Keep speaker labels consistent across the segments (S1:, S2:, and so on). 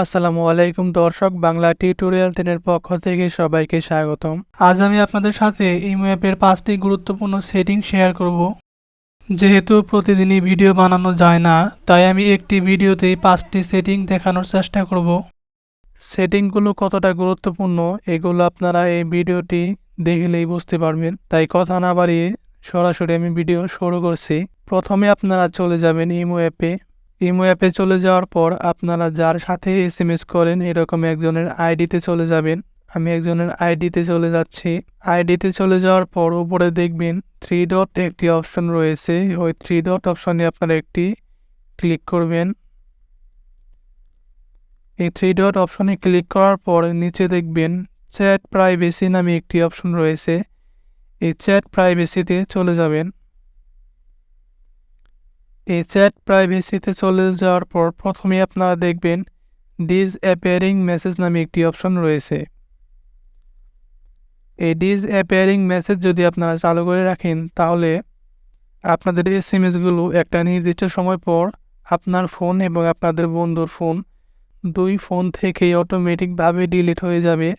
S1: আসসালামু আলাইকুম দর্শক, বাংলা টিউটোরিয়াল 10 এর পক্ষ থেকে সবাইকে স্বাগতম। আজ আমি আপনাদের সাথে ইমো অ্যাপের 5টি গুরুত্বপূর্ণ সেটিং শেয়ার করব। যেহেতু প্রতিদিনই ভিডিও বানানো যায় না, তাই আমি একটি ভিডিওতেই 5টি সেটিং দেখানোর চেষ্টা করব। সেটিংগুলো কতটা গুরুত্বপূর্ণ এগুলো আপনারা এই ভিডিওটি দেখলেই বুঝতে পারবেন। তাই কথা না বাড়িয়ে সরাসরি আমি ভিডিও শুরু করছি। প্রথমে আপনারা চলে যাবেন ইমো অ্যাপে। ইমো অ্যাপে চলে যাওয়ার পর আপনারা যার সাথে এসএমএস করেন এরকম একজনের আইডিতে চলে যাবেন। আমি একজনের আইডিতে চলে যাচ্ছি। আইডিতে চলে যাওয়ার পর উপরে দেখবেন 3 ডট একটি অপশন রয়েছে। ওই 3 ডট অপশনে আপনারা একটি ক্লিক করবেন। এই 3 ডট অপশনে ক্লিক করার পর নিচে দেখবেন চ্যাট প্রাইভেসি নামে একটি অপশন রয়েছে। এই চ্যাট প্রাইভেসিতে চলে যাবেন। এই চ্যাট প্রাইভেসিতে চলে যাওয়ার পর প্রথমে আপনারা দেখবেন ডিসঅ্যাপিয়ারিং মেসেজ নামে একটি অপশন রয়েছে। এই ডিসঅ্যাপিয়ারিং মেসেজ যদি আপনারা চালু করে রাখেন তাহলে আপনাদের এসএমএসগুলো একটা নির্দিষ্ট সময় পর আপনার ফোন এবং আপনাদের বন্ধুর ফোন, দুই ফোন থেকেই অটোমেটিকভাবে ডিলিট হয়ে যাবে।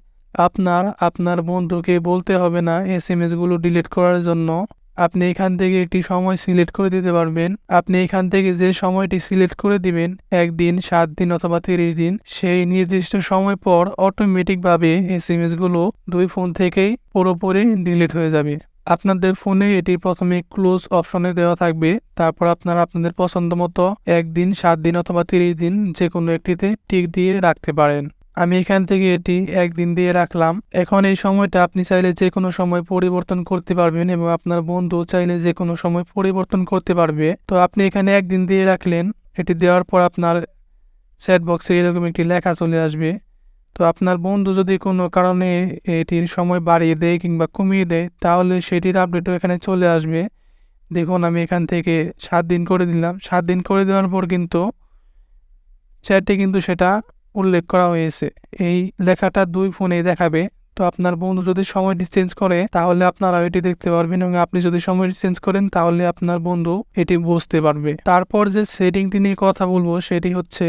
S1: আপনার বন্ধুকে বলতে হবে না এসএমএসগুলো ডিলিট করার জন্য। আপনি এখান থেকে একটি সময় সিলেক্ট করে দিতে পারবেন। আপনি এখান থেকে যে সময়টি সিলেক্ট করে দিবেন, 1 দিন, 7 দিন অথবা 30 দিন, সেই নির্দিষ্ট সময় পর অটোমেটিকভাবে এসএমএসগুলো দুই ফোন থেকেই পুরোপুরি ডিলিট হয়ে যাবে। আপনাদের ফোনে এটি প্রথমে ক্লোজ অপশনে দেওয়া থাকবে। তারপর আপনারা আপনাদের পছন্দ মতো 1 দিন, 7 দিন অথবা 30 দিন যে কোনো একটিতে টিক দিয়ে রাখতে পারেন। আমি এখান থেকে এটি 1 দিন দিয়ে রাখলাম। এখন এই সময়টা আপনি চাইলে যে কোনো সময় পরিবর্তন করতে পারবেন এবং আপনার বন্ধু চাইলে যে কোনো সময় পরিবর্তন করতে পারবে। তো আপনি এখানে 1 দিন দিয়ে রাখলেন। এটি দেওয়ার পর আপনার চ্যাট বক্সে এরকম একটি লেখা চলে আসবে। তো আপনার বন্ধু যদি কোনো কারণে এটির সময় বাড়িয়ে দেয় কিংবা কমিয়ে দেয় তাহলে সেটির আপডেটও এখানে চলে আসবে। দেখুন আমি এখান থেকে 7 দিন করে দিলাম। 7 দিন করে দেওয়ার পর কিন্তু চ্যাটে কিন্তু সেটা উল্লেখ করা হয়েছে। এই লেখাটা দুই ফোনেই দেখাবে। তো আপনার বন্ধু যদি সময়টি চেঞ্জ করে তাহলে আপনারা এটি দেখতে পারবেন এবং আপনি যদি সময়টি চেঞ্জ করেন তাহলে আপনার বন্ধু এটি বুঝতে পারবে। তারপর যে সেটিংটি নিয়ে কথা বলবো সেটি হচ্ছে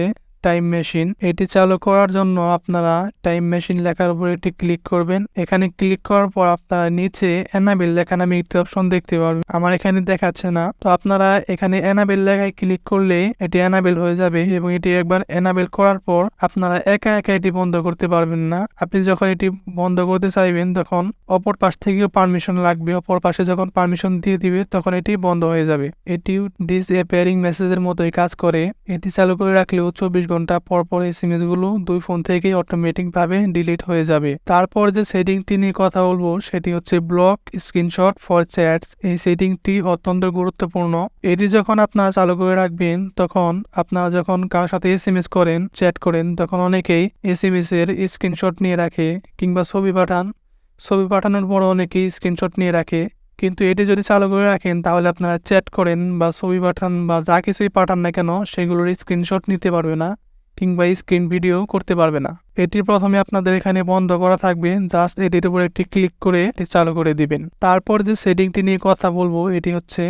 S1: টাইম মেশিন। এটি চালু করার জন্য আপনারা টাইম মেশিন লেখার উপর একটি ক্লিক করবেন। এখানে ক্লিক করার পর আপনারা নিচে এনাবেল লেখা নামে একটি অপশন দেখতে পারবেন। আমার এখানে দেখাচ্ছে না। তো আপনারা এখানে এনাবেল লেখায় ক্লিক করলে এটি এনাবেল হয়ে যাবে এবং এটি একবার এনাবেল করার পর আপনারা একা একা এটি বন্ধ করতে পারবেন না। আপনি যখন এটি বন্ধ করতে চাইবেন তখন অপর পাশ থেকেও পারমিশন লাগবে। অপর পাশে যখন পারমিশন দিয়ে দিবে তখন এটি বন্ধ হয়ে যাবে। এটিও ডিসঅ্যাপিয়ারিং মেসেজের মতোই কাজ করে। এটি চালু করে রাখলেও 24 ঘন্টা পর পর এসএমএস গুলো দুই ফোন থেকেই অটোমেটিক ভাবে ডিলিট হয়ে যাবে। তারপর যে সেটিংটি নিয়ে কথা বলবো সেটি হচ্ছে ব্লক স্ক্রিনশট ফর চ্যাটস। এই সেটিংটি অত্যন্ত গুরুত্বপূর্ণ। এটি যখন আপনারা চালু করে রাখবেন তখন আপনারা যখন কারোর সাথে এসএমএস করেন, চ্যাট করেন, তখন অনেকেই এসএমএস এর স্ক্রিনশট নিয়ে রাখে কিংবা ছবি পাঠানোর পর অনেকেই স্ক্রিনশট নিয়ে রাখে। কিন্তু এটি যদি চালু করে রাখেন তাহলে আপনারা চ্যাট করেন বা ছবি পাঠান বা যা কিছুই পাঠান না কেন সেগুলোর স্ক্রিনশট নিতে পারবে না কিংবা স্ক্রিন ভিডিও করতে পারবে না। এটি প্রথমে আপনাদের এখানে বন্ধ করা থাকবে। জাস্ট এটির উপর একটি ক্লিক করে এটি চালু করে দিবেন। তারপর যে সেটিংটি নিয়ে কথা বলবো এটি হচ্ছে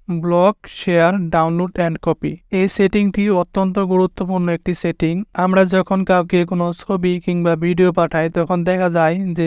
S1: block, share, download and copy. এই সেটিংটি অত্যন্ত গুরুত্বপূর্ণ একটি সেটিং। আমরা যখন কাউকে কোনো ছবি কিংবা ভিডিও পাঠাই তখন দেখা যায় যে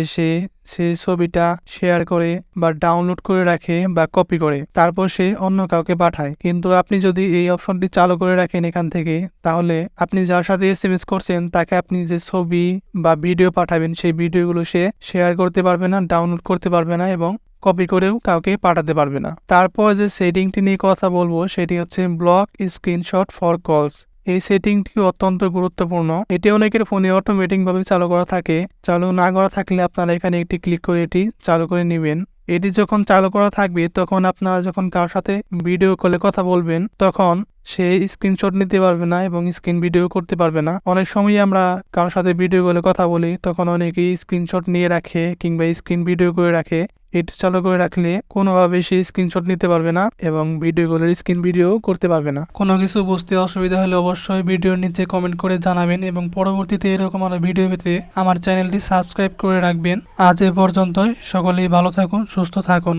S1: সেই ছবিটা শেয়ার করে বা ডাউনলোড করে রাখে বা কপি করে তারপর সে অন্য কাউকে পাঠায়। কিন্তু আপনি যদি এই অপশনটি চালু করে রাখেন এখান থেকে তাহলে আপনি যার সাথে এসএমএস করছেন তাকে আপনি যে ছবি বা ভিডিও পাঠাবেন সেই ভিডিওগুলো সে শেয়ার করতে পারবে না, ডাউনলোড করতে পারবে না এবং কপি করেও কাউকে পাঠাতে পারবে না। তারপর যে সেটিংটি নিয়ে কথা বলবো সেটি হচ্ছে ব্লক স্ক্রিনশট ফর কলস। এই সেটিংটি অত্যন্ত গুরুত্বপূর্ণ। এটি অনেকের ফোনে অটোমেটিক ভাবে চালু করা থাকে। চালু না করা থাকলে আপনারা এখানে একটি ক্লিক করে এটি চালু করে নেবেন। এটি যখন চালু করা থাকবে তখন আপনারা যখন কারোর সাথে ভিডিও কলে কথা বলবেন তখন সে স্ক্রিনশট নিতে পারবে না এবং স্ক্রিন ভিডিও করতে পারবে না। অনেক সময় আমরা কারোর সাথে ভিডিও কলে কথা বলি তখন অনেকেই স্ক্রিনশট নিয়ে রাখে কিংবা স্ক্রিন ভিডিও করে রাখে। এটি চালু করে রাখলে কোনোভাবে সে স্ক্রিনশট নিতে পারবে না এবং ভিডিও কলের স্ক্রিন ভিডিও করতে পারবে না। কোনো কিছু বুঝতে অসুবিধা হলে অবশ্যই ভিডিওর নিচে কমেন্ট করে জানাবেন এবং পরবর্তীতে এরকম আরো ভিডিও পেতে আমার চ্যানেলটি সাবস্ক্রাইব করে রাখবেন। আজ এ পর্যন্তই। সকলেই ভালো থাকুন, সুস্থ থাকুন।